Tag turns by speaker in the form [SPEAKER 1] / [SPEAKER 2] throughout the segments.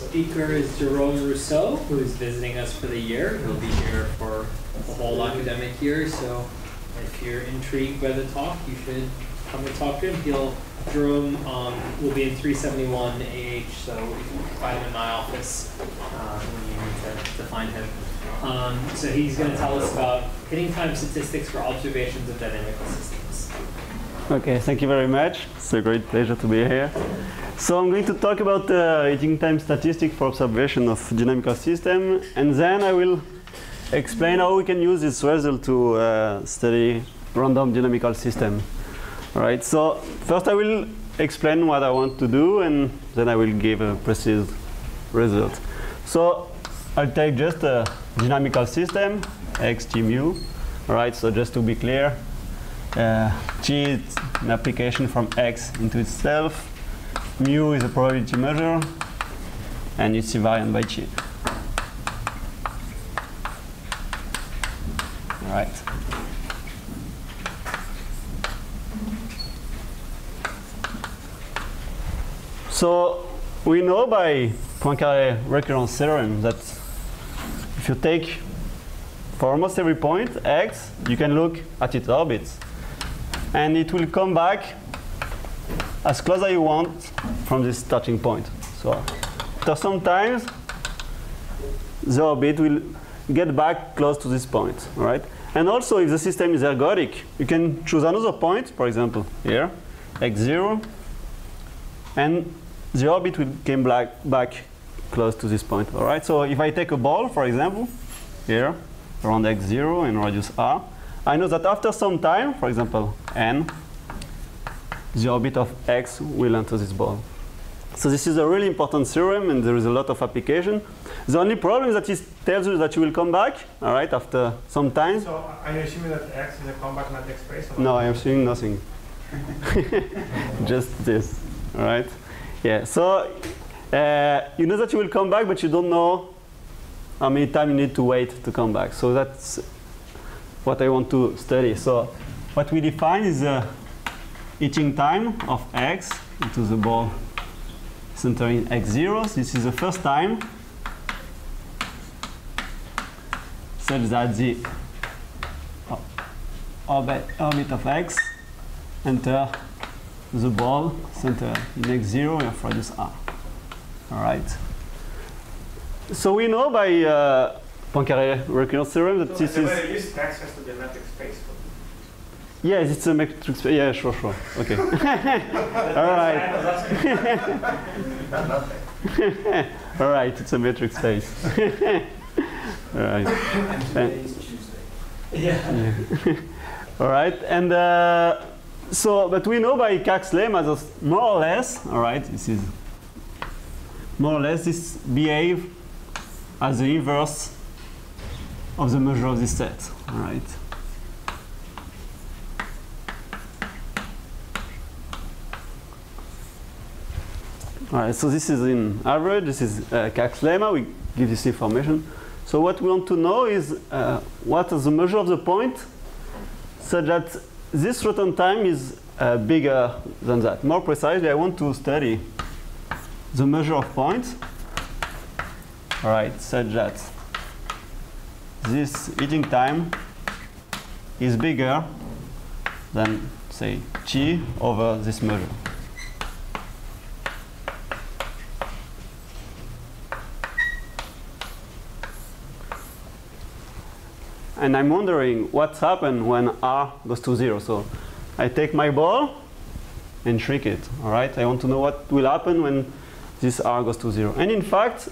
[SPEAKER 1] speaker is Jerome Rousseau, who is visiting us for the year. He'll be here for the whole academic year, so if you're intrigued by the talk, you should come and talk to him. Jerome will be in 371 AH, so you can find him in my office when you need to find him. So he's going to tell us about hitting time statistics for observations of dynamical systems.
[SPEAKER 2] Okay, thank you very much. It's a great pleasure to be here. So I'm going to talk about hitting time statistics for observation of dynamical system, and then I will explain how we can use this result to study random dynamical system. All right, so first I will explain what I want to do, and then I will give a precise result. So I'll take just a dynamical system, x, t, mu. All right, so just to be clear, t is an application from x into itself, mu is a probability measure, and it's invariant by t. All right. So we know by Poincaré recurrence theorem that if you take for almost every point x, you can look at its orbits, and it will come back as close as you want from this starting point. So after some times, the orbit will get back close to this point, all right? And also, if the system is ergodic, you can choose another point, for example, here, x0, and the orbit will come back close to this point, all right? So if I take a ball, for example, here, around x0 and radius r, I know that after some time, for example, n, the orbit of x will enter this ball. So this is a really important theorem, and there is a lot of application. The only problem is that it tells you that you will come back, all right, after some time.
[SPEAKER 3] So are you assuming that x is a comeback matrix space?
[SPEAKER 2] No, I am assuming nothing. Just this, all right? Yeah, so you know that you will come back, but you don't know how many times you need to wait to come back. So that's what I want to study. So what we define is the hitting time of x into the ball centering x0. This is the first time such that the orbit of x enter the ball center in x0 and radius r. All right. So we know by Poincaré recurrence theorem that this is.
[SPEAKER 3] At least x has to be a metric space.
[SPEAKER 2] Yes, it's a metric space. Yeah, sure. Okay. All right. All right, it's a metric space. All right.
[SPEAKER 4] And today is Tuesday.
[SPEAKER 1] Yeah.
[SPEAKER 2] All right, and but we know by Kak's lemma that more or less, all right, this is more or less this behave as the inverse of the measure of this set, all right. All right, so this is in average. This is Kak's lemma. We give this information. So what we want to know is what is the measure of the point, such that this return time is bigger than that. More precisely, I want to study the measure of points, all right, such that this hitting time is bigger than, say, t over this measure. And I'm wondering what happens when r goes to 0. So I take my ball and shrink it, all right? I want to know what will happen when this r goes to 0. And in fact,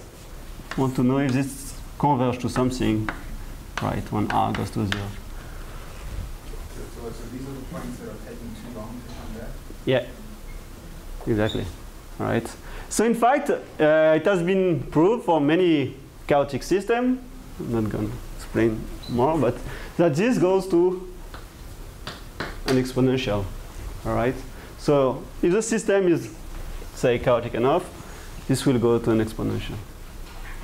[SPEAKER 2] I want to know if this converges to something, right, when r goes to 0.
[SPEAKER 4] So these are the points that are taking too long to come back?
[SPEAKER 2] Yeah, exactly, all right? So in fact, it has been proved for many chaotic systems. I'm not going to explain more, but that this goes to an exponential, all right? So if the system is, say, chaotic enough, this will go to an exponential,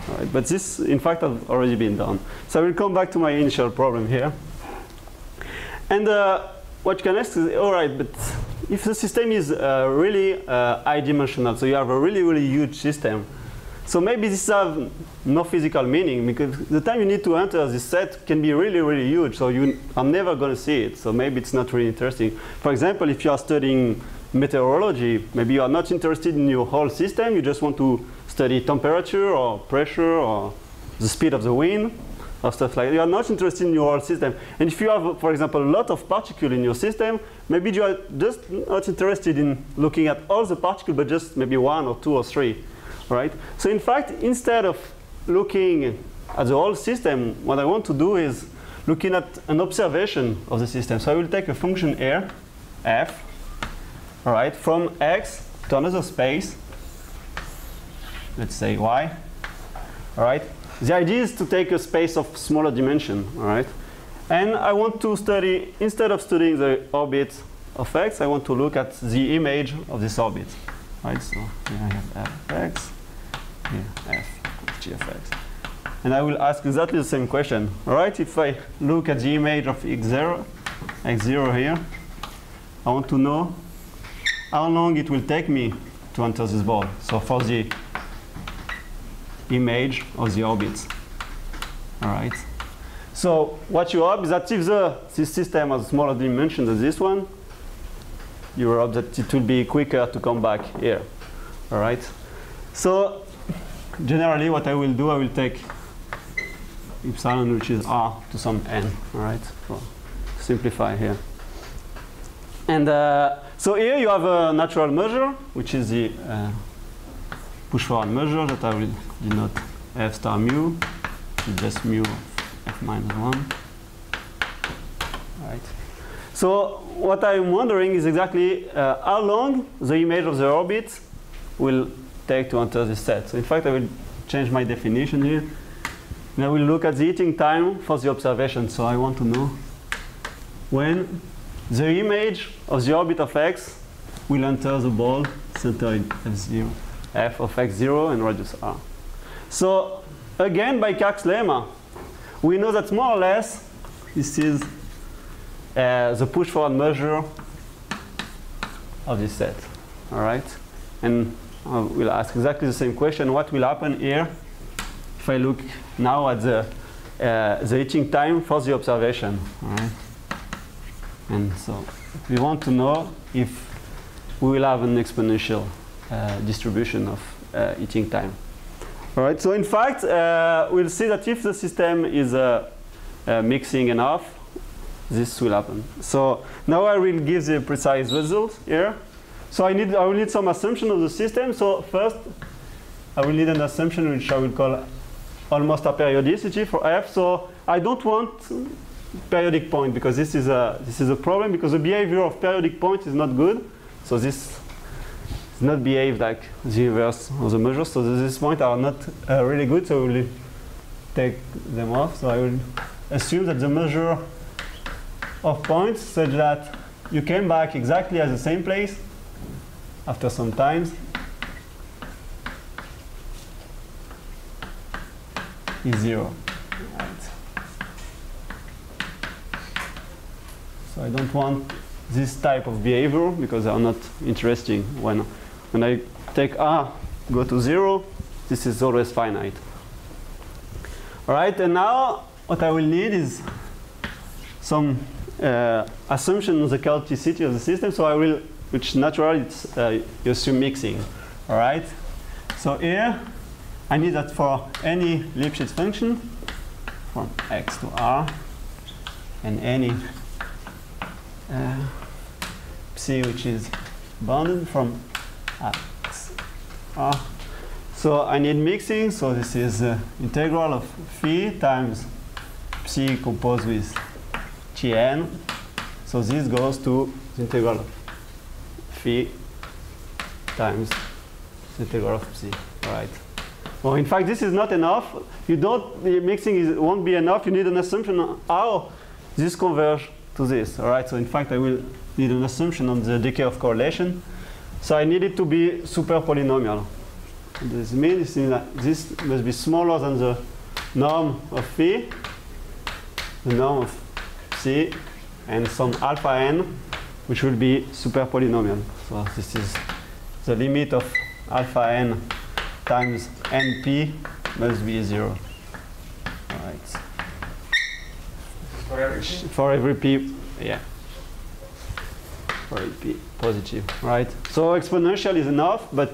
[SPEAKER 2] all right? But this, in fact, has already been done. So I will come back to my initial problem here. And what you can ask is, all right, but if the system is really high dimensional, so you have a really, really huge system, So maybe this has no physical meaning, because the time you need to enter this set can be really, really huge. So you are never going to see it. So maybe it's not really interesting. For example, if you are studying meteorology, maybe you are not interested in your whole system. You just want to study temperature or pressure or the speed of the wind or stuff like that. You are not interested in your whole system. And if you have, for example, a lot of particles in your system, maybe you are just not interested in looking at all the particles, but just maybe 1 or 2 or 3. Right? So in fact, instead of looking at the whole system, what I want to do is looking at an observation of the system. So I will take a function here, f, all right, from x to another space, let's say y. All right. The idea is to take a space of smaller dimension. All right. And I want to study, instead of studying the orbit of x, I want to look at the image of this orbit. Right. So here I have f of x. Here, f g of x. And I will ask exactly the same question. All right, if I look at the image of x0 here, I want to know how long it will take me to enter this ball. So for the image of the orbit. All right. So what you hope is that if this system has smaller dimensions than this one, you hope that it will be quicker to come back here. All right. So generally, what I will do, I will take epsilon, which is r, to some n. All right, so simplify here. And so here you have a natural measure, which is the push-forward measure that I will denote f star mu, which is just mu of f minus 1. All right. So what I'm wondering is exactly how long the image of the orbit will take to enter this set. So in fact, I will change my definition here. And I will look at the heating time for the observation. So I want to know when the image of the orbit of x will enter the ball center in f0, f of x0 and radius r. So again, by Kak's lemma, we know that more or less this is the push-forward measure of this set. All right, and we'll ask exactly the same question. What will happen here if I look now at the heating time for the observation? All right. And so we want to know if we will have an exponential distribution of heating time. All right. So in fact, we'll see that if the system is mixing enough, this will happen. So now I will give the precise result here. So I will need some assumption of the system. So first, I will need an assumption which I will call almost a periodicity for f. So I don't want periodic point, because this is a problem, because the behavior of periodic point is not good. So this does not behave like the inverse of the measure. So these points are not really good. So we will take them off. So I will assume that the measure of points such that you came back exactly at the same place after some times is 0. Right. So I don't want this type of behavior because they are not interesting. When I take r go to 0, this is always finite. All right, and now what I will need is some assumption of the chaoticity of the system. So I will, which naturally it's you assume mixing. All right. So here I need that for any Lipschitz function from x to r and any psi which is bounded from x r. So I need mixing. So this is integral of phi times psi composed with Tn. So this goes to the integral of phi times the integral of psi. All right. Well, in fact, this is not enough. The mixing won't be enough. You need an assumption on how this converges to this. All right. So in fact, I will need an assumption on the decay of correlation. So I need it to be super polynomial. And this means that this must be smaller than the norm of phi, the norm of psi, and some alpha n, which will be super polynomial. So this is the limit of alpha n times np must be 0. All right.
[SPEAKER 3] For everything?
[SPEAKER 2] For every p, yeah. For every p positive, right? So exponential is enough, but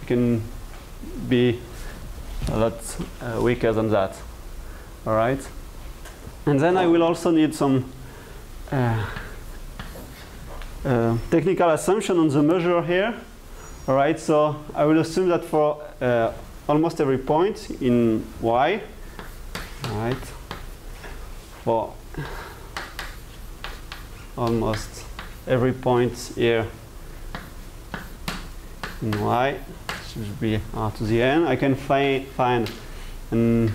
[SPEAKER 2] it can be a lot weaker than that. All right. And then I will also need some technical assumption on the measure here. All right. So I will assume that for almost every point in y, all right, for almost every point here in y, should be r to the n, I can find an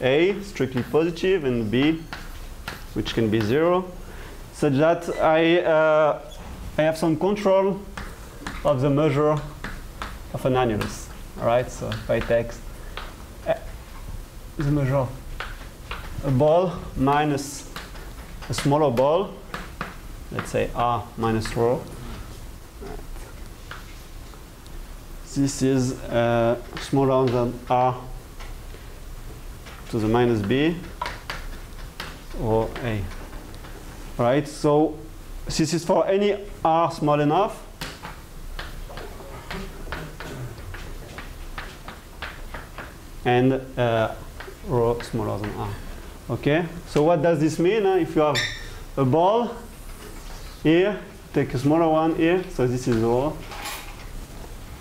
[SPEAKER 2] a strictly positive and b which can be 0, such that I have some control of the measure of an annulus. All right, so if I take the measure of a ball minus a smaller ball, let's say r minus rho, this is smaller than r to the minus b or a. Right, so this is for any r small enough. And rho smaller than r. Okay, so what does this mean? If you have a ball here, take a smaller one here, so this is rho.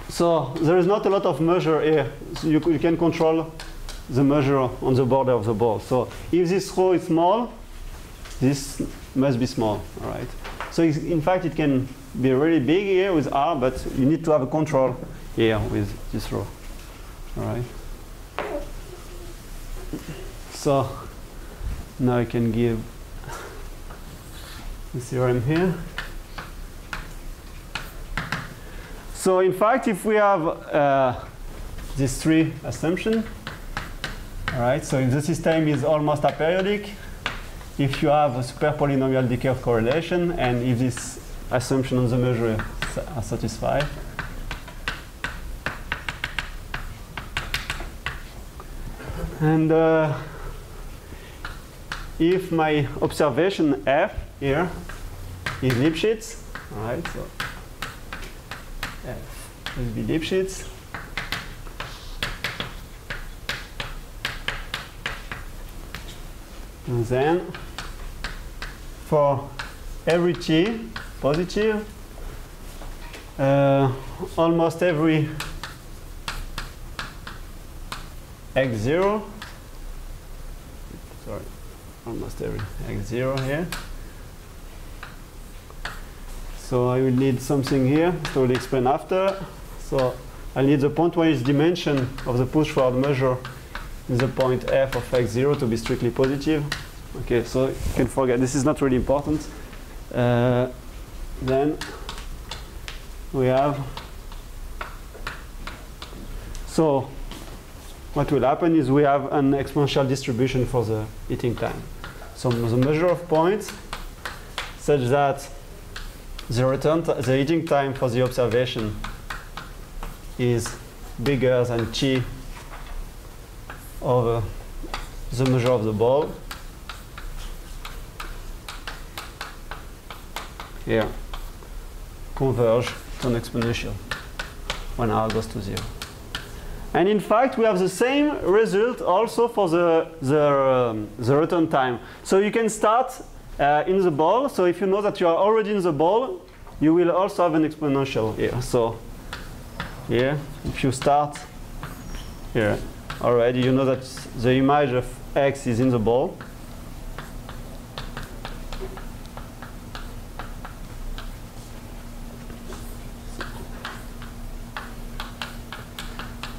[SPEAKER 2] So there is not a lot of measure here. So you can control the measure on the border of the ball. So if this rho is small, this must be small. All right. So in fact, it can be really big here with r, but you need to have a control here with this rho. All right. So now I can give the theorem here. So in fact, if we have these three assumptions, all right, so if the system is almost aperiodic, if you have a super polynomial decay of correlation, and if this assumption on the measure are satisfied, and if my observation f here is Lipschitz, all right, so f will be Lipschitz, and then for every t positive, almost every x0, sorry, almost every x0 here. So I will need something here, so we'll explain after. So I need the pointwise dimension of the push-forward measure in the point f of x0 to be strictly positive. Okay, so you can forget, this is not really important. Then we have, so what will happen is we have an exponential distribution for the heating time. So the measure of points such that the heating time for the observation is bigger than chi over the measure of the ball. Here, converge to an exponential when r goes to 0. And in fact, we have the same result also for the return time. So you can start in the ball. So if you know that you are already in the ball, you will also have an exponential here. So here, if you start here already, you know that the image of x is in the ball.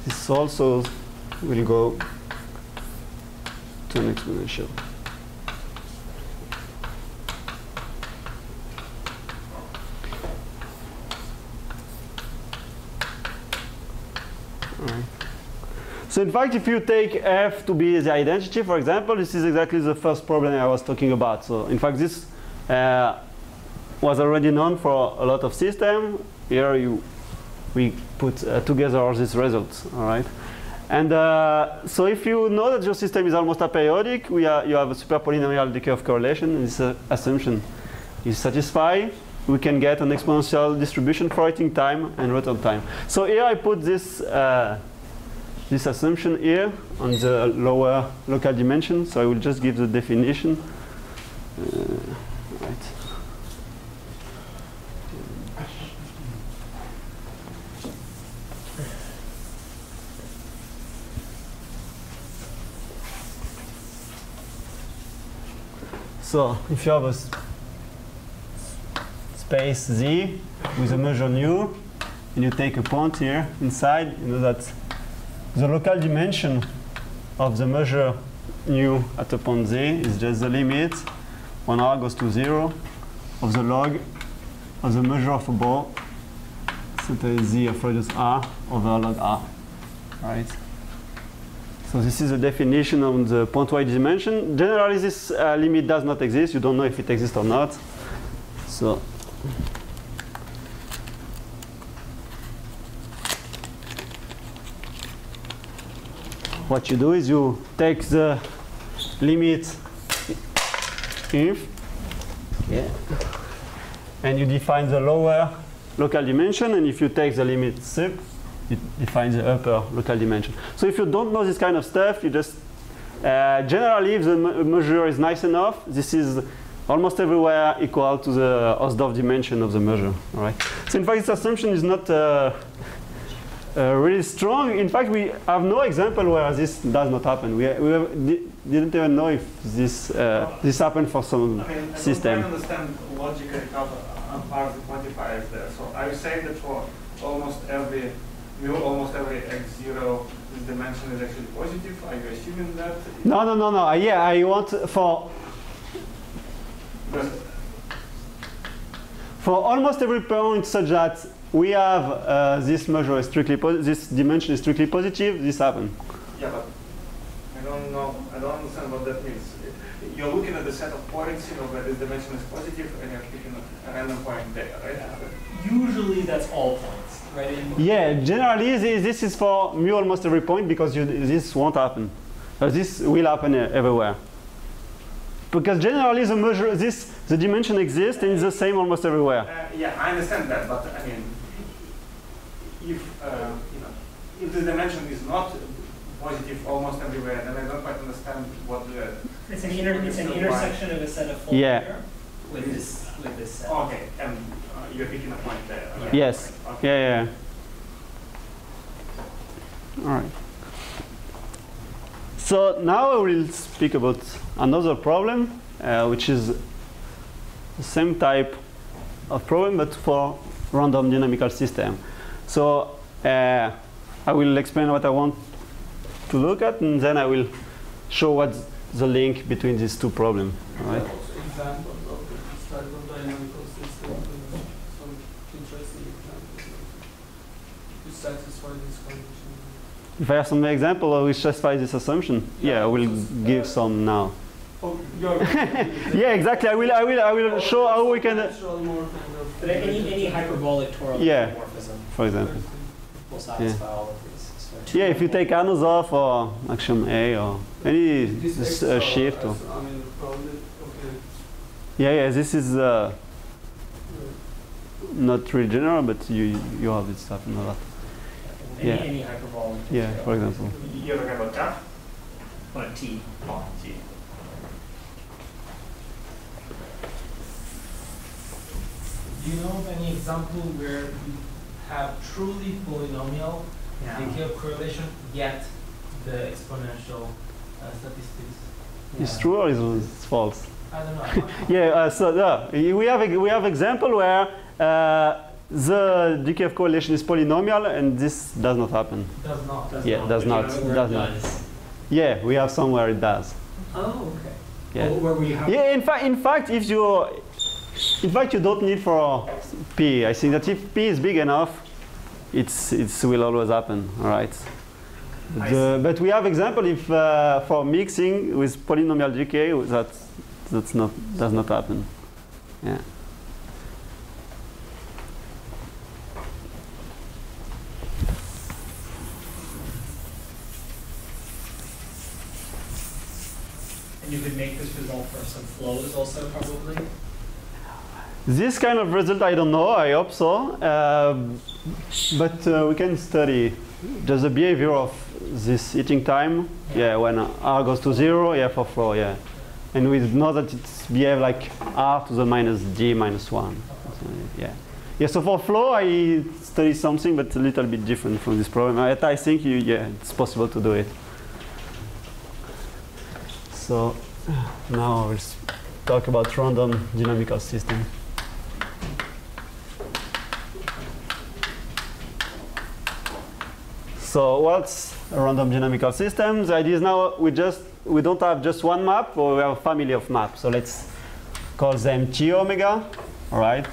[SPEAKER 2] This also will go to an exponential. Right. So in fact, if you take f to be the identity, for example, this is exactly the first problem I was talking about. So in fact, this was already known for a lot of systems. Here you we put together these results. All right. And so if you know that your system is almost aperiodic, you have a super polynomial decay of correlation, and this assumption is satisfied, we can get an exponential distribution for waiting time and return time. So here I put this this assumption here on the lower local dimension. So I will just give the definition. Right. So if you have a space Z with a measure nu, and you take a point here inside, you know that the local dimension of the measure nu at a point Z is just the limit, 1r goes to 0, of the log of the measure of a ball, so that is Z of radius r over log r, right? So this is a definition on the pointwise dimension. Generally, this limit does not exist. You don't know if it exists or not. So what you do is you take the limit if, and you define the lower local dimension. And if you take the limit sub, it defines the upper local dimension. So if you don't know this kind of stuff, you just generally, if the measure is nice enough, this is almost everywhere equal to the Hausdorff dimension of the measure. All right. So in fact, this assumption is not really strong. In fact, we have no example where this does not happen. We didn't even know if this this happened for some system.
[SPEAKER 3] I don't understand logically how are the quantifiers there. So are you saying that for almost every x0, this dimension is actually positive? Are you assuming that?
[SPEAKER 2] No. Yeah, I want for almost every point such that we have this measure is strictly this dimension is strictly positive. This happens.
[SPEAKER 3] Yeah, but I don't know. I don't understand what that means. You're looking at the set of points, you know, where this dimension is positive, and you're picking a random point there, right?
[SPEAKER 1] Usually that's all points, right?
[SPEAKER 2] Yeah, generally this is for mu almost every point because this won't happen. This will happen everywhere. Because generally the measure, the dimension exists and it's the same almost everywhere.
[SPEAKER 3] Yeah, I understand that, but I mean, if if the dimension is not positive almost everywhere, then I don't quite understand what the.
[SPEAKER 1] It's an intersection of a set of full pair with this set.
[SPEAKER 3] Okay, and you're picking a point there.
[SPEAKER 2] Yeah. Yes. Okay. Yeah. All right. So now I will speak about another problem, which is the same type of problem, but for random dynamical system. So I will explain what I want to look at, and then I will show what's the link between these two problems. All right?
[SPEAKER 5] Examples of this type of dynamical system, some interesting examples to satisfy this condition.
[SPEAKER 2] If I have some example which satisfy this assumption, yeah, I will give some now.
[SPEAKER 5] Oh,
[SPEAKER 2] yeah, exactly. I will show how we can.
[SPEAKER 1] But any hyperbolic Taurel homomorphism,
[SPEAKER 2] for example,
[SPEAKER 1] will satisfy all of these. So
[SPEAKER 2] yeah, if you take Anosov or axiom A or any shift. Or,
[SPEAKER 5] I mean, probably, okay.
[SPEAKER 2] yeah, this is not really general, but you have this stuff in a lot.
[SPEAKER 1] Any hyperbolic.
[SPEAKER 2] Yeah, for example.
[SPEAKER 3] You're talking about F?
[SPEAKER 1] Or T.
[SPEAKER 3] Oh, T.
[SPEAKER 6] Do you know of any example where you have truly polynomial decay of correlation, yet the exponential statistics?
[SPEAKER 2] It's true or it's false?
[SPEAKER 6] I don't know.
[SPEAKER 2] Yeah, we have example where the decay of correlation is polynomial, and this does not happen.
[SPEAKER 6] Does not.
[SPEAKER 2] Does not. Yeah, we have somewhere it does.
[SPEAKER 1] Oh, okay.
[SPEAKER 2] Yeah.
[SPEAKER 1] Oh, where we have.
[SPEAKER 2] Yeah, in fact, you don't need for P. I think that if P is big enough, it will always happen. All right. But we have example if for mixing with polynomial decay does not happen. Yeah.
[SPEAKER 1] you could make this result for some flows also, probably?
[SPEAKER 2] This kind of result, I don't know. I hope so. But we can study just the behavior of this heating time. Yeah, when R goes to 0, yeah, for flow, yeah. And we know that it's behave like R to the minus D minus 1. Yeah. Yeah, so for flow, I study something, but a little bit different from this problem. I think, yeah, it's possible to do it. So now we'll talk about random dynamical system. So what's a random dynamical system? The idea is now we don't have just one map, but we have a family of maps. So let's call them T omega, all right?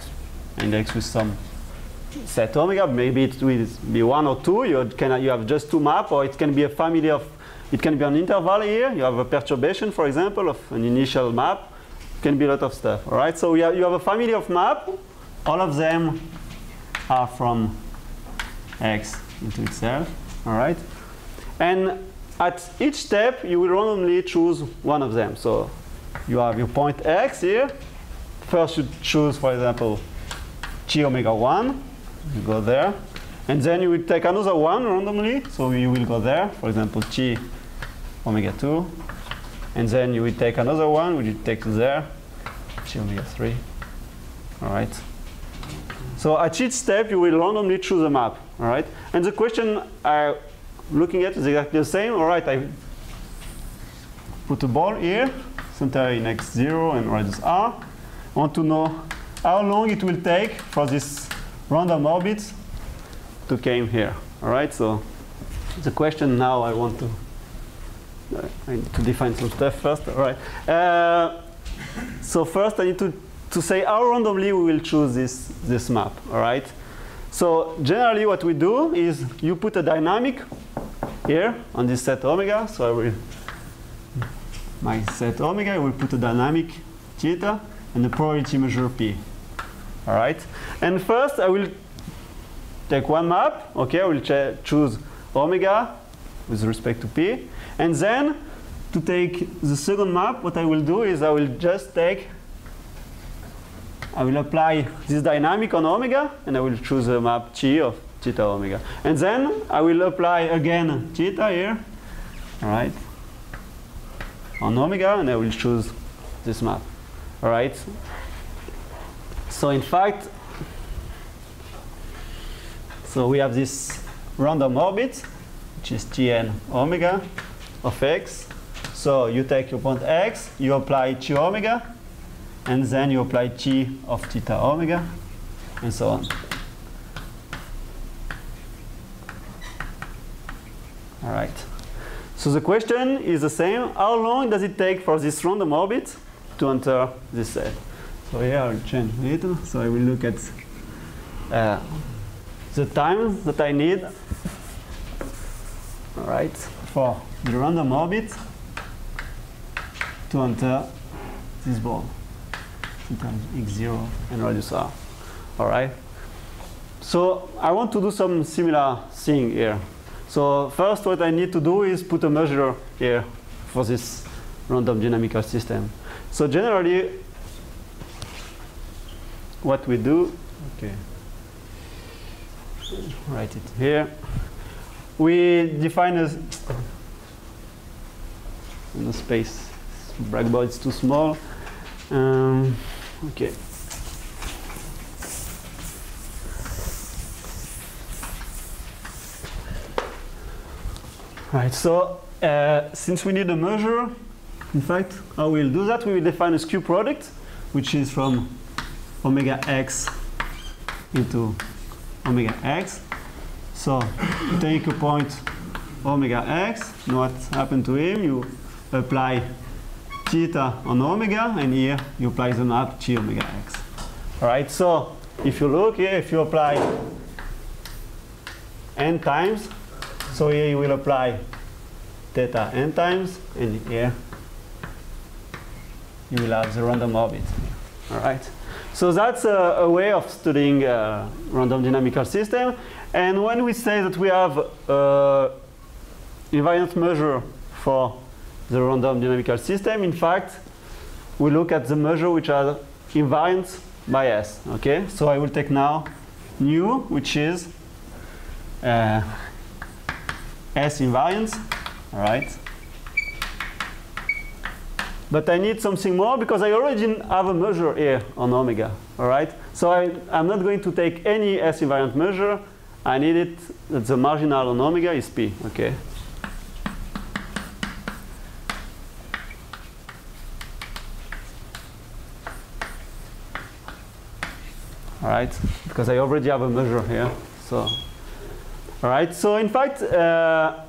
[SPEAKER 2] Index with some set omega. Maybe it will be 1 or 2. You have just 2 maps, or it can be a family of. It can be an interval here. You have a perturbation, for example, of an initial map. It can be a lot of stuff, all right? So you have a family of maps. All of them are from X into itself. All right, and at each step you will randomly choose one of them. So you have your point X here. First you choose, for example, T omega 1. You go there, and then you will take another one randomly. So you will go there, for example, T omega 2, and then you will take another one, which you take there, T omega 3. All right. So at each step you will randomly choose a map. All right, and the question I'm looking at is exactly the same. All right, I put a ball here, center in x0 and radius r. I want to know how long it will take for this random orbit to come here. All right, so the question now I want to I need to define some stuff first. All right, so first I need to say how randomly we will choose this map. All right. So generally what we do is you put a dynamic here on this set omega. So I will, my set omega, I will put a dynamic theta and a probability measure p. All right. And first I will take one map. Okay, I will choose omega with respect to p. And then to take the second map, what I will do is I will just I will apply this dynamic on omega, and I will choose a map T of theta omega. And then I will apply again theta here, all right, on omega, and I will choose this map, all right. So in fact, so we have this random orbit, which is Tn omega of x. So you take your point x, you apply T omega, and then you apply T of theta omega, and so on. All right. So the question is the same. How long does it take for this random orbit to enter this set? So here I'll change a little. So I will look at the time that I need, all right, for the random orbit to enter this ball. Times x0 and radius r. All right. So I want to do some similar thing here. So first, what I need to do is put a measure here for this random dynamical system. So generally, what we do, okay, write it here. We define a in the space. Blackboard is too small. Okay. Right, so since we need a measure, in fact, how we'll do that, we will define a skew product, which is from omega x into omega x. So you take a point omega x, you know what happened to him, you apply theta on omega, and here you apply the map T omega x. All right, so if you look here, if you apply n times, so here you will apply theta n times, and here you will have the random orbit. All right, so that's a way of studying random dynamical system. And when we say that we have invariant measure for the random dynamical system. In fact, we look at the measure which are invariant by S. Okay, so I will take now nu, which is S invariance. All right. But I need something more because I already have a measure here on omega. All right. So I'm not going to take any S invariant measure. I need it that the marginal on omega is P. Okay. All right, because I already have a measure here. So, all right. So in fact, I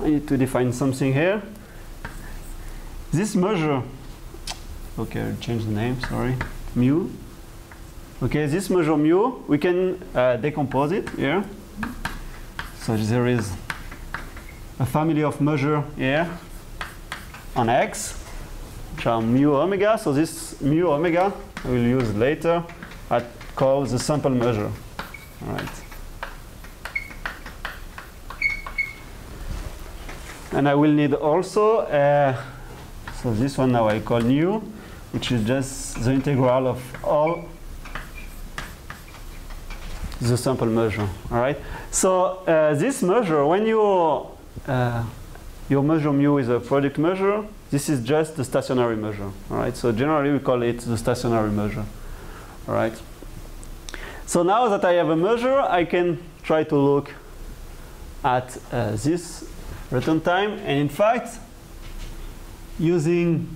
[SPEAKER 2] need to define something here. This measure. Okay, I'll change the name. Sorry, mu. Okay, this measure mu, we can decompose it here. So there is a family of measure here on X, which are mu omega. So this mu omega I will use later. I call the sample measure. All right. And I will need also, so this one now I call nu, which is just the integral of all the sample measure. All right. So this measure, when you measure mu is a product measure, this is just the stationary measure. All right. So generally we call it the stationary measure. All right. So now that I have a measure, I can try to look at this return time, and in fact, using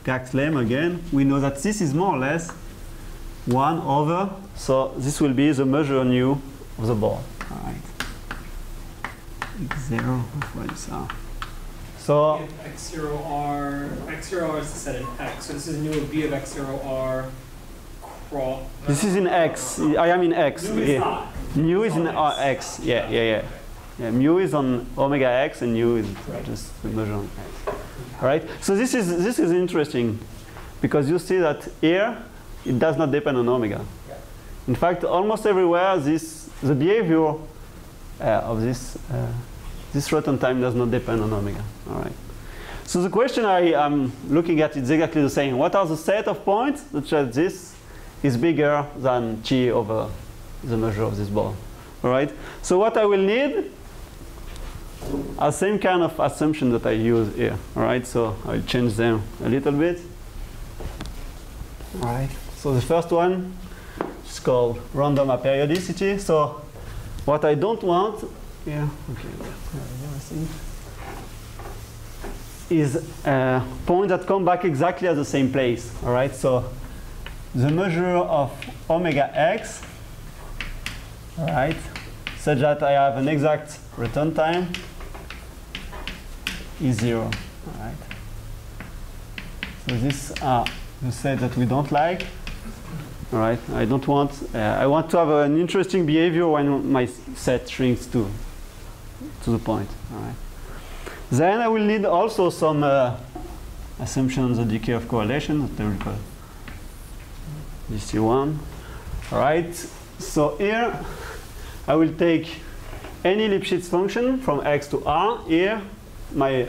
[SPEAKER 2] Gach's lemma again, we know that this is more or less 1 over. So this will be the measure nu of the ball. All right. X0 of this R. So
[SPEAKER 1] X0R is the set in X. So this is nu of B of X0R.
[SPEAKER 2] This is in X. I am in X.
[SPEAKER 1] Nu is not.
[SPEAKER 2] Nu is in X. Yeah. Mu is on omega X, and nu is just the measure on X. All right. So this is interesting because you see that here it does not depend on omega. In fact, almost everywhere the behavior of this return time does not depend on omega. All right. So the question I am looking at is exactly the same. What are the set of points such as this is bigger than G over the measure of this ball? All right. So what I will need are same kind of assumption that I use here. All right. So I'll change them a little bit. All right. So the first one is called random aperiodicity. So what I don't want here, is points that come back exactly at the same place. All right. So the measure of omega X, all right, such that I have an exact return time is 0. All right. So these are the set that we don't like. All right. I don't want. I want to have an interesting behavior when my set shrinks to the point. All right. Then I will need also some assumption on the decay of correlation that I will call DC1. All right. So here I will take any Lipschitz function from X to R. Here my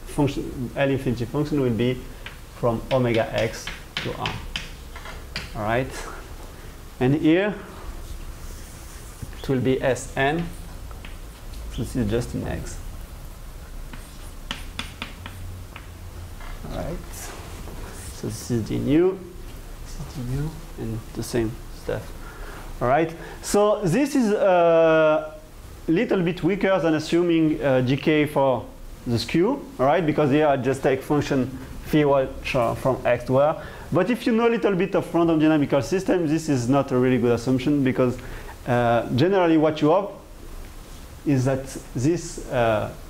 [SPEAKER 2] function L infinity function will be from omega X to R. All right. And here it will be Sn. So this is just in X. All right. So this is the nu. And the same stuff. All right. So this is a little bit weaker than assuming GK for the skew. All right, because here I just take function phi which are from X to R. But if you know a little bit of random dynamical system, this is not a really good assumption because generally what you have is that this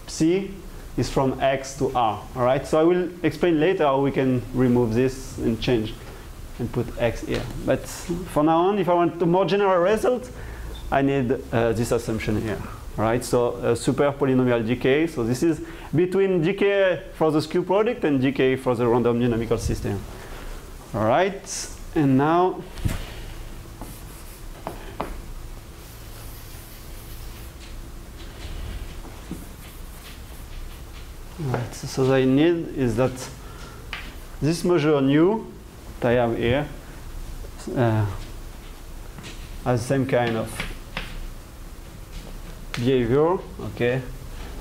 [SPEAKER 2] psi is from X to R. All right. So I will explain later how we can remove this and change and put X here. But for now on, if I want a more general result, I need this assumption here. All right, so super polynomial decay. So this is between decay for the skew product and decay for the random dynamical system. All right, and now Right. So what I need is that this measure nu that I have here has the same kind of behavior. Okay.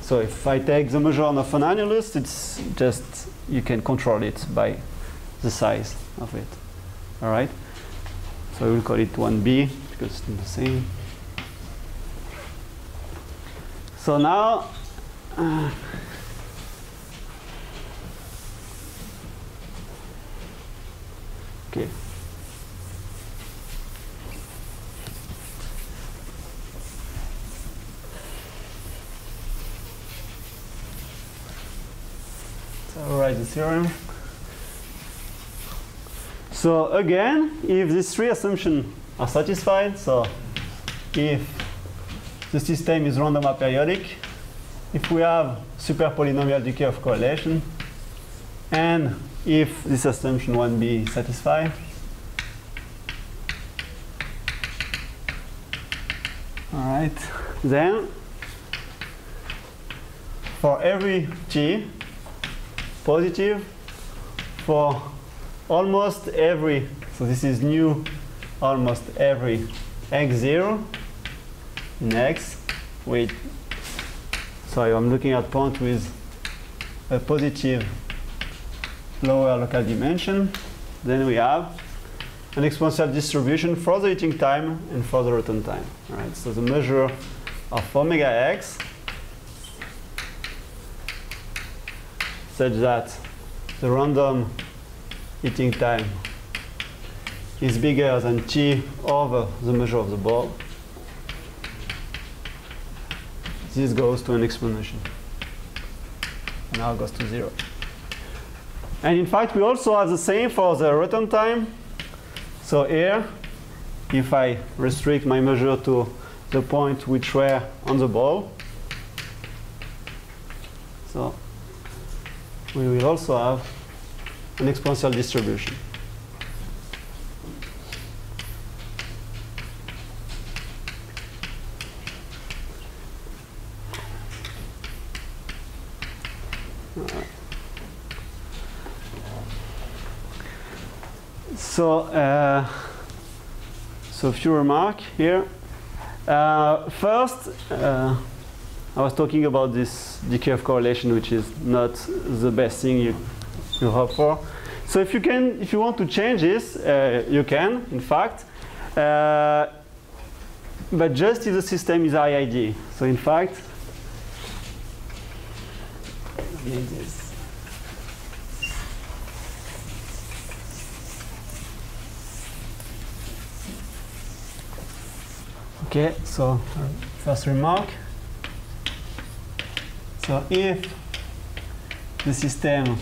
[SPEAKER 2] So if I take the measure of an annulus, it's just you can control it by the size of it. All right. So we'll call it 1b because it's the same. So now. Okay. So I'll write the theorem. So again, if these three assumptions are satisfied, so if the system is random aperiodic, if we have super polynomial decay of correlation, and if this assumption 1b is satisfied, all right, then for every t positive, for almost every, so this is new, almost every x0 in x, with, sorry, I'm looking at point with a positive lower local dimension, then we have an exponential distribution for the heating time and for the return time. All right, so the measure of omega x such that the random heating time is bigger than t over the measure of the ball. This goes to an exponential. Now it goes to 0. And in fact, we also have the same for the return time. So here, if I restrict my measure to the point which were on the ball, so we will also have an exponential distribution. So a few remarks here. First, I was talking about this decay of correlation, which is not the best thing you hope for. So if you want to change this, you can, in fact, but just if the system is IID. So in fact, okay, so first remark. So if the system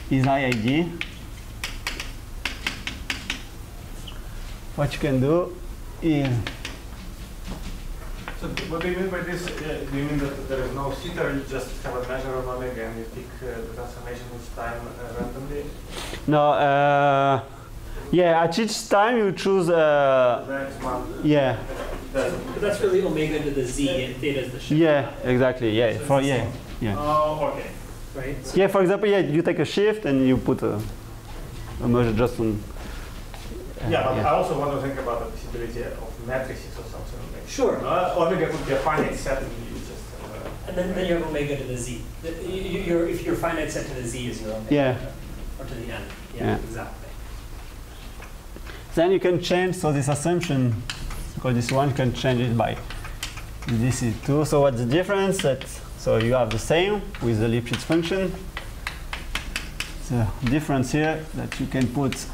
[SPEAKER 2] is IID, what you can do is.
[SPEAKER 3] So what do you mean by this? Do you mean that there is no theta, you just have a measure of omega and you pick the transformation each time randomly?
[SPEAKER 2] No, yeah, at each time you choose. Yeah.
[SPEAKER 1] But that's really omega to the z and theta is the shift.
[SPEAKER 2] Yeah, exactly. Yeah,
[SPEAKER 1] So
[SPEAKER 2] yeah.
[SPEAKER 3] Oh, okay.
[SPEAKER 1] Right?
[SPEAKER 2] Yeah, for example, yeah, you take a shift and you put a measure just on.
[SPEAKER 3] Yeah, but I also want to think about the possibility of matrices or something. Like
[SPEAKER 1] Sure.
[SPEAKER 3] Omega could be a finite set and you just.
[SPEAKER 1] And then you have omega to the z. If your finite set to the z is your omega.
[SPEAKER 2] Yeah.
[SPEAKER 1] Or to the n.
[SPEAKER 2] Yeah.
[SPEAKER 1] Exactly.
[SPEAKER 2] Then you can change, so this assumption, because this one can change it by this is 2. So what's the difference? So you have the same with the Lipschitz function. The difference here that you can put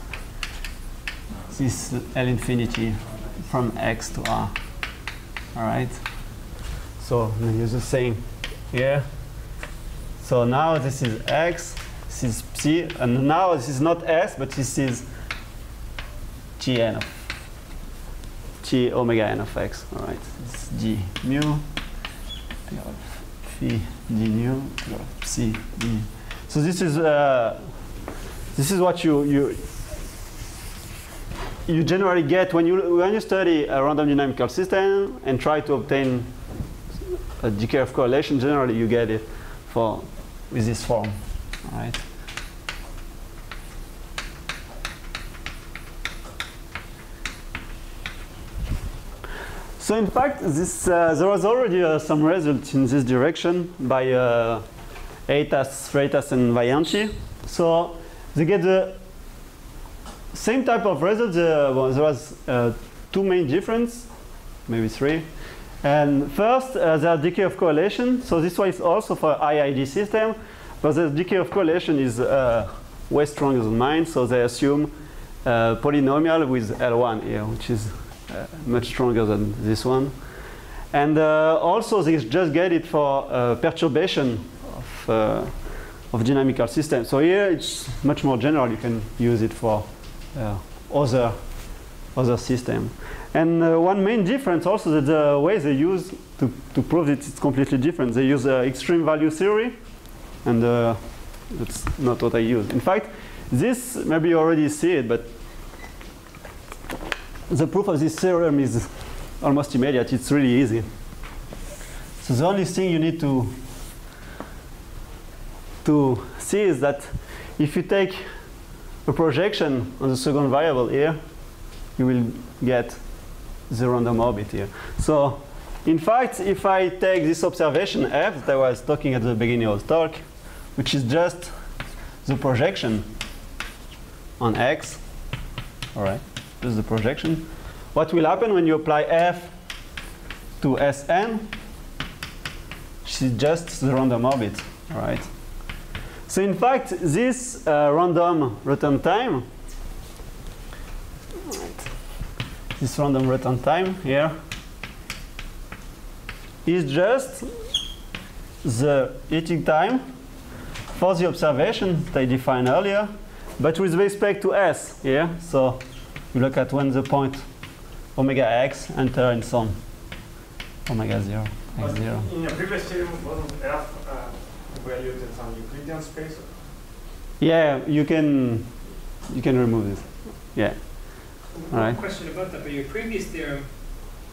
[SPEAKER 2] this L infinity from x to r. All right. So we use the same here. So now this is x, this is psi, and now this is not s, but this is Gn of G omega n of x. All right. It's G mu phi d nu psi d. So this is what you generally get when you study a random dynamical system and try to obtain a decay of correlation. Generally, you get it with this form. All right. So in fact, this there was already some result in this direction by Eitas, Freitas, and Vayanchi. So they get the same type of result. Well, there was two main differences, maybe three. And first, the decay of correlation. So this one is also for IID system, but the decay of correlation is way stronger than mine. So they assume polynomial with L1 here, which is much stronger than this one. And also they just get it for perturbation of dynamical systems. So here it's much more general. You can use it for other system. And one main difference also that the way they use to prove it is completely different. They use extreme value theory, and that's not what I use. In fact, this maybe you already see it, but the proof of this theorem is almost immediate. It's really easy. So the only thing you need to see is that if you take a projection on the second variable here, you will get the random orbit here. So in fact, if I take this observation F that I was talking at the beginning of the talk, which is just the projection on X, all right, this is the projection. What will happen when you apply F to Sn? Which is just the random orbit, all right? So in fact, this random return time, this random return time here is just the heating time for the observation that I defined earlier, but with respect to S here. So you look at when the point omega x enter in some omega 0, x 0.
[SPEAKER 3] In your previous theorem, wasn't F evaluated in some Euclidean space?
[SPEAKER 2] Yeah, you can remove this. Yeah. All right.
[SPEAKER 1] Question about that, but your previous theorem,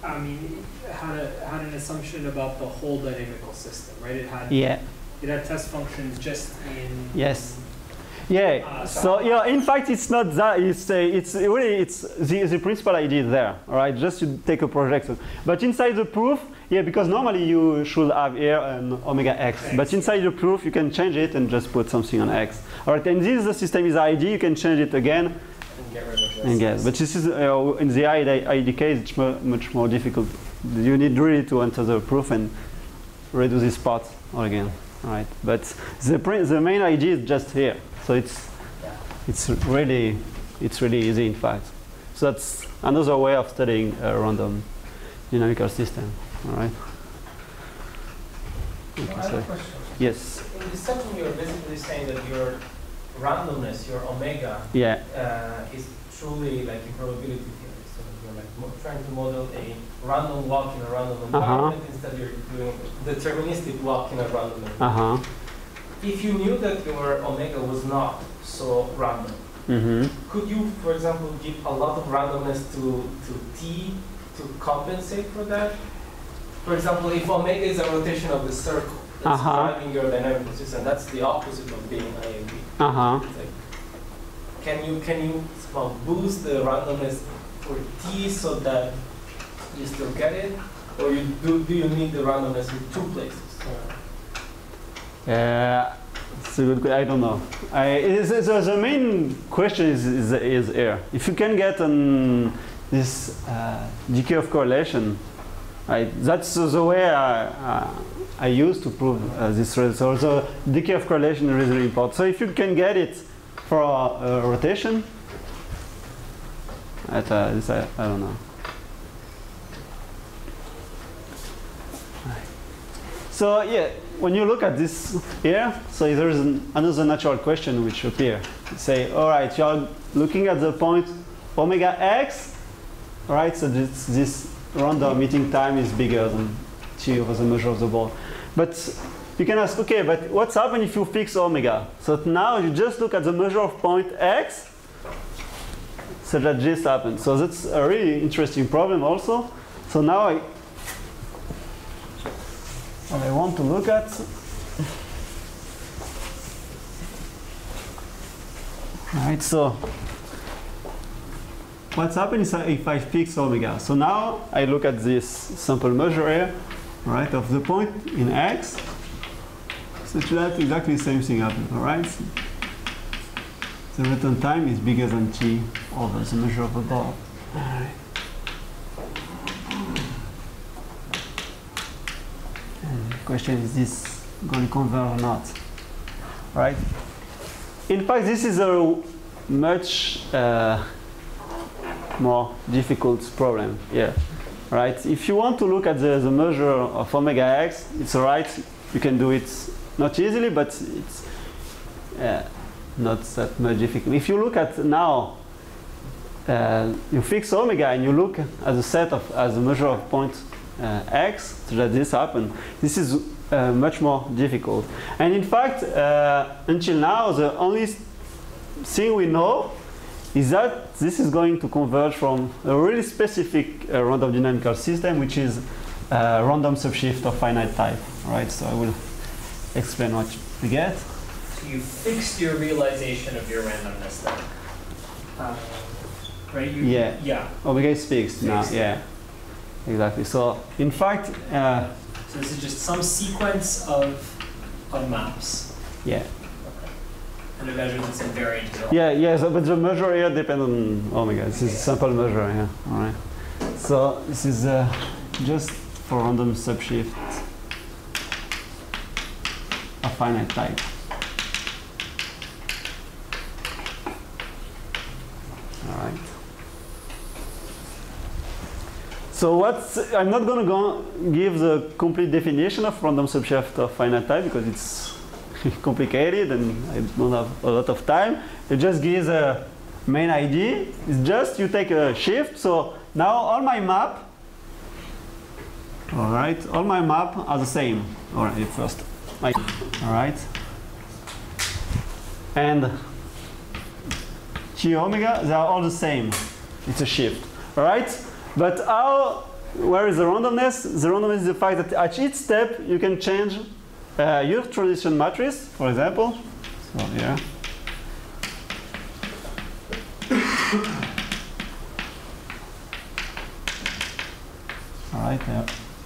[SPEAKER 1] I mean, had an assumption about the whole dynamical system, right? It had test functions just in.
[SPEAKER 2] Yes. Yeah. So yeah, in fact, it's not that. It's the principal idea there. All right. Just to take a projection, but inside the proof, yeah, because normally you should have here an omega x, but inside the proof you can change it and just put something on x. All right. And this the system is ID. You can change it again.
[SPEAKER 1] And get rid of this.
[SPEAKER 2] And get. But this is in the ID case, it's much more difficult. You need really to enter the proof and redo this part all again. All right. But the main idea is just here. So it's really easy, in fact. So that's another way of studying a random dynamical system. All right.
[SPEAKER 6] I have a question.
[SPEAKER 2] Yes.
[SPEAKER 6] In this section, you're basically saying that your randomness, your omega, is truly like in probability theory. So you're like trying to model a random walk in a random environment instead you're doing deterministic walk in a random environment. If you knew that your omega was not so random, could you, for example, give a lot of randomness to t to compensate for that? For example, if omega is a rotation of the circle that's driving your dynamical system, that's the opposite of being IAB. Like, can you boost the randomness for t so that you still get it, or do you need the randomness in two places?
[SPEAKER 2] It's a good question. I don't know. The main question is here. If you can get this decay of correlation, that's the way I use to prove this result. So decay of correlation is really important. So if you can get it for a rotation, I don't know. So yeah, when you look at this here, so there is another natural question which appears. Say, all right, you are looking at the point omega x, all right, so this random meeting time is bigger than t over the measure of the ball. But you can ask, okay, but what's happened if you fix omega? So now you just look at the measure of point x, so that this happens. So that's a really interesting problem also. So now what I want to look at right, so what's happening is if I fix omega. So now I look at this sample measure here, right, of the point in x, such that exactly the same thing happens, all right? The return time is bigger than t over the measure of the ball. All right. And the question is this going to converge or not, right? In fact, this is a much more difficult problem here, right? If you want to look at the measure of omega x, it's all right. You can do it not easily, but it's not that much difficult. If you look at now, you fix omega and you look at the set of as a measure of point x, so that this happens. This is much more difficult. And in fact, until now, the only thing we know is that this is going to converge from a really specific random dynamical system, which is a random subshift of finite type. Right? So I will explain what we get.
[SPEAKER 1] So you fixed your realization of your randomness then. Right? Yeah.
[SPEAKER 2] Omega is fixed now. Yeah. Exactly. So in fact,
[SPEAKER 1] so this is just some sequence of maps.
[SPEAKER 2] Yeah.
[SPEAKER 1] Okay. And it measures its invariant as well.
[SPEAKER 2] Yeah. So, but the measure here depends on omega. This is a sample measure. Yeah. All right. So this is just for random subshift of finite type. All right. So I'm not going to give the complete definition of random subshift of finite type because it's complicated and I don't have a lot of time. It just gives a main idea. It's just you take a shift. So now all my map, all right, all my map are the same. All right, first, all right, and T omega, they are all the same. It's a shift, all right. But where is the randomness? The randomness is the fact that at each step you can change your transition matrix, for example. So here. All right,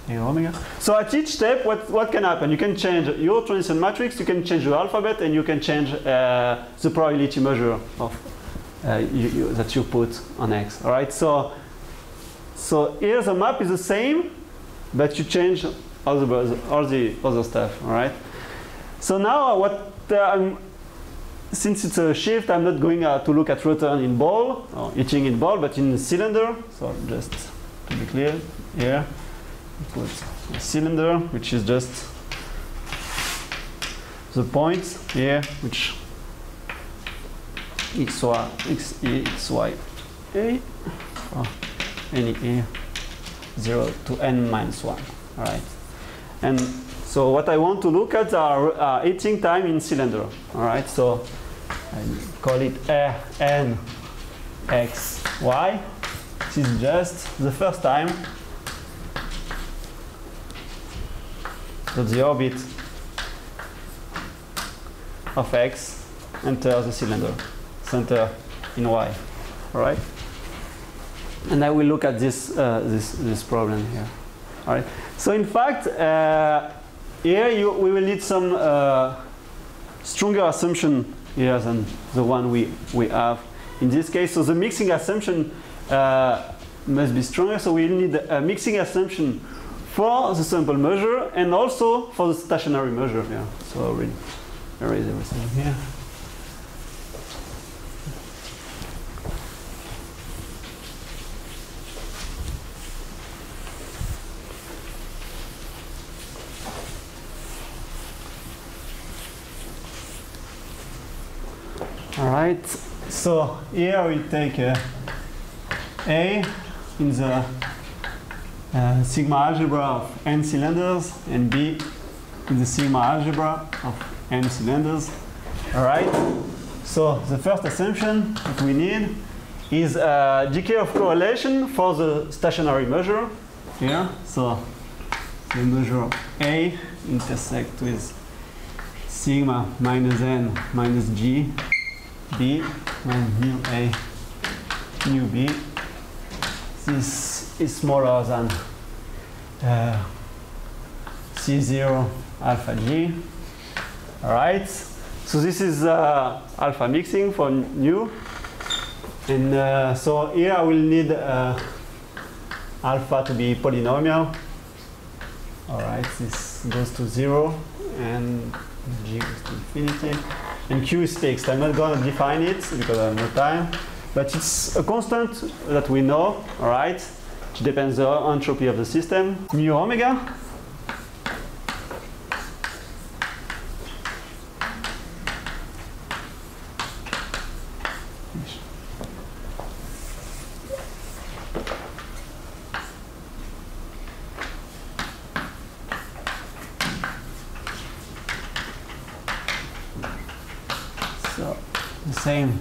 [SPEAKER 2] here omega. So at each step, what can happen? You can change your transition matrix, you can change your alphabet, and you can change the probability measure of that you put on X. All right, so here the map is the same, but you change all the other stuff. All right. So now since it's a shift, I'm not going to look at return in ball or eating in ball, but in cylinder. So just to be clear, here we put a cylinder, which is just the point here, which x, y, a. Any a 0 to n minus 1. All right. And so what I want to look at are eating time in cylinder. All right. So I call it n x y. This is just the first time that the orbit of x enters the cylinder, center in y. All right. And I will look at this problem here. All right. So in fact, here we will need some stronger assumption here than the one we have in this case. So the mixing assumption must be stronger. So we need a mixing assumption for the sample measure and also for the stationary measure here. So I will erase everything here. All right, so here we take A in the sigma algebra of n cylinders and B in the sigma algebra of n cylinders. All right, so the first assumption that we need is decay of correlation for the stationary measure here. So the measure of A intersect with sigma minus n minus g B when mu A, mu B, this is smaller than C0 alpha G. All right. So this is alpha mixing for nu. And so here I will need alpha to be polynomial. All right, this goes to 0 and G goes to infinity. And Q is fixed. I'm not going to define it because I have no time. But it's a constant that we know, all right, which depends on the entropy of the system. Mu omega. So the same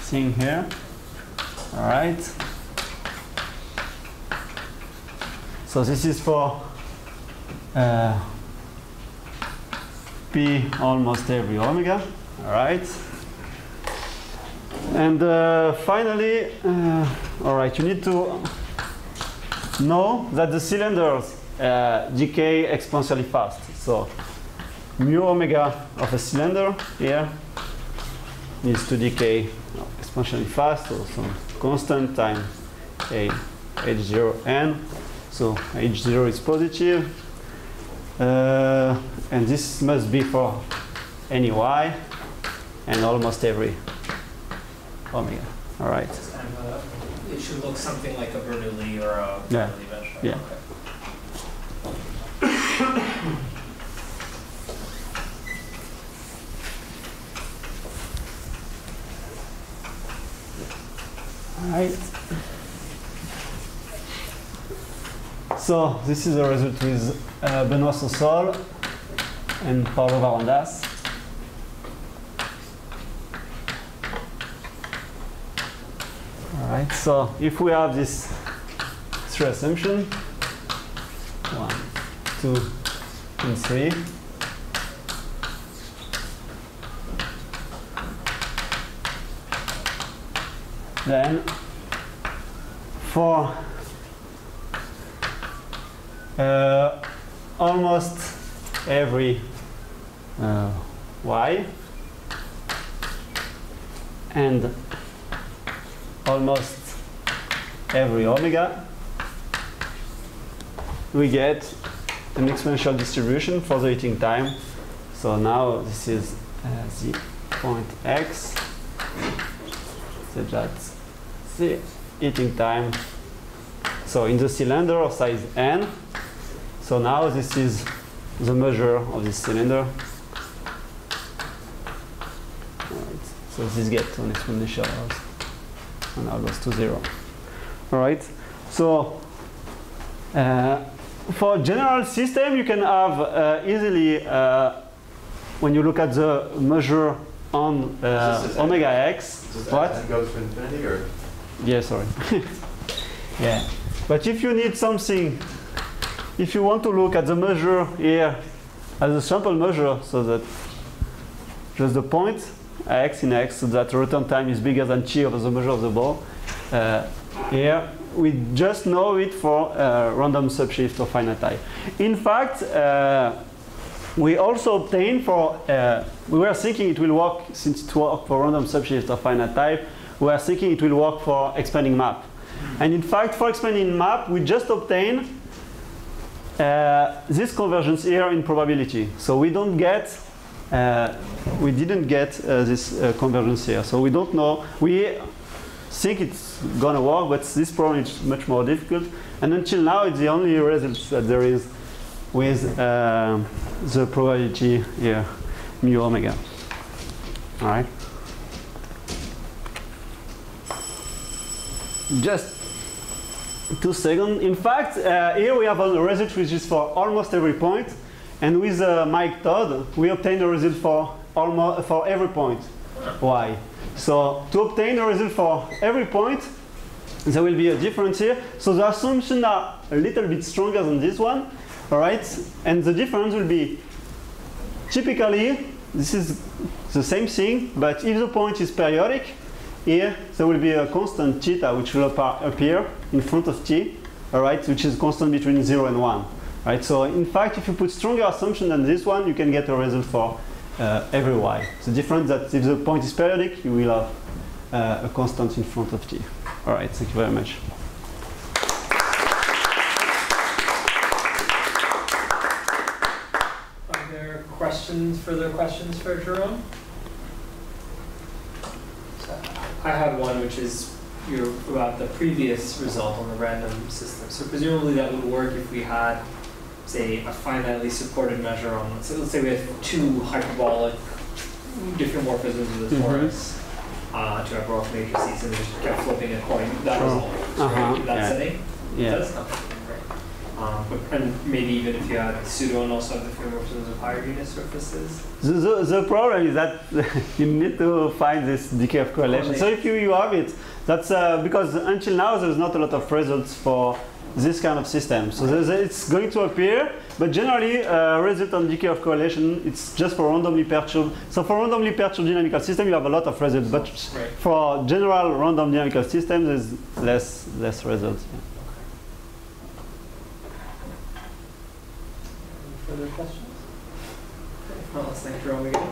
[SPEAKER 2] thing here. All right. So this is for P almost every omega. All right. And finally, all right, you need to know that the cylinders decay exponentially fast. So mu omega of a cylinder here needs to decay exponentially fast, so some constant time a h0 n. So h0 is positive, and this must be for any y and almost every omega. All right.
[SPEAKER 6] And it should look something like a Bernoulli or a Bernoulli mesh. Right?
[SPEAKER 2] Yeah.
[SPEAKER 6] Okay.
[SPEAKER 2] Right. So this is the result with Benoît Sossol and Paulo Varandas. All right. So if we have this three assumption, 1, 2, and 3. Then for almost every y and almost every omega, we get an exponential distribution for the heating time. So now this is the point x, such that the heating time, so in the cylinder of size n. So now this is the measure of this cylinder. Alright, so this gets an exponential and now goes to 0. Alright, so for general system you can have easily, when you look at the measure on omega x, what?
[SPEAKER 7] Does that go to infinity or?
[SPEAKER 2] Yeah, sorry. Yeah, but if you need something, if you want to look at the measure here as a sample measure, so that just the point x in x, so that return time is bigger than t over the measure of the ball, here we just know it for random subshift or finite type. In fact, we also obtain for, we were thinking it will work, since it works for random subshift or finite type, we are thinking it will work for expanding map. And in fact, for expanding map, we just obtain this convergence here in probability. So we don't get, we didn't get this convergence here. So we don't know. We think it's gonna work, but this problem is much more difficult. And until now, it's the only result that there is with the probability here, mu omega. All right. Just 2 seconds. In fact, here we have a result which is for almost every point, and with Mike Todd, we obtain a result for every point. Why? So to obtain a result for every point, there will be a difference here. So the assumptions are a little bit stronger than this one, all right? And the difference will be, typically, this is the same thing, but if the point is periodic, here there will be a constant theta which will appear in front of t, all right, which is constant between 0 and 1. Right? So in fact, if you put stronger assumption than this one, you can get a result for every y. The difference that if the point is periodic, you will have a constant in front of t. All right, thank you very much.
[SPEAKER 1] Are there questions, further questions for Jerome? I have one, which is about the previous result on the random system. So presumably that would work if we had, say, a finitely supported measure on, let's say we have two hyperbolic diffeomorphisms of the torus, two hyperbolic matrices, and we just kept flipping a coin. That resolves, right? In that setting?
[SPEAKER 2] Yeah.
[SPEAKER 1] That's not right. And maybe even if you had pseudo and also have the diffeomorphisms of higher unit surfaces.
[SPEAKER 2] The problem is that you need to find this decay of correlation. So if you have it, that's because until now there's not a lot of results for this kind of system. So it's going to appear, but generally result on decay of correlation, it's just for randomly perturbed. So for randomly perturbed dynamical system, you have a lot of results, but for general random dynamical system, there's less results. Yeah.
[SPEAKER 1] Any further questions? Well, let's thank Jerome again.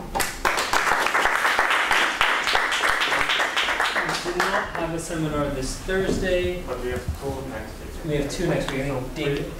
[SPEAKER 1] We do not have a seminar this Thursday.
[SPEAKER 3] But we have 2 next week.
[SPEAKER 1] We have 2 next week. I think David